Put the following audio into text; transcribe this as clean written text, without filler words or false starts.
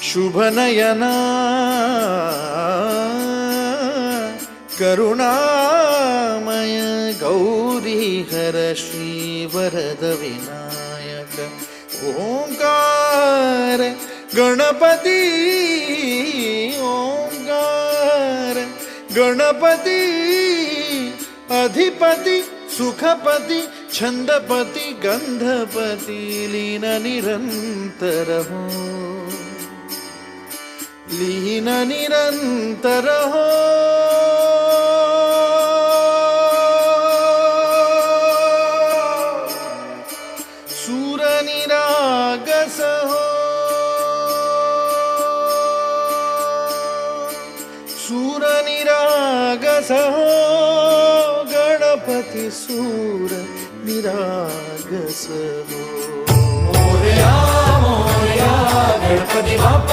शुभनयना करुणामय गौरीहर श्रीवरद विनायक ओंकार गणपती ओंकार गणपती अधिपति सुखपति छंदपति गंधपति लीन निरंतर हो लीन निरंतर हो सूर निरागस हो सूर निरागस हो गणपति सूर निरागस हो। मोरया मोरया गणपति बाप्पा।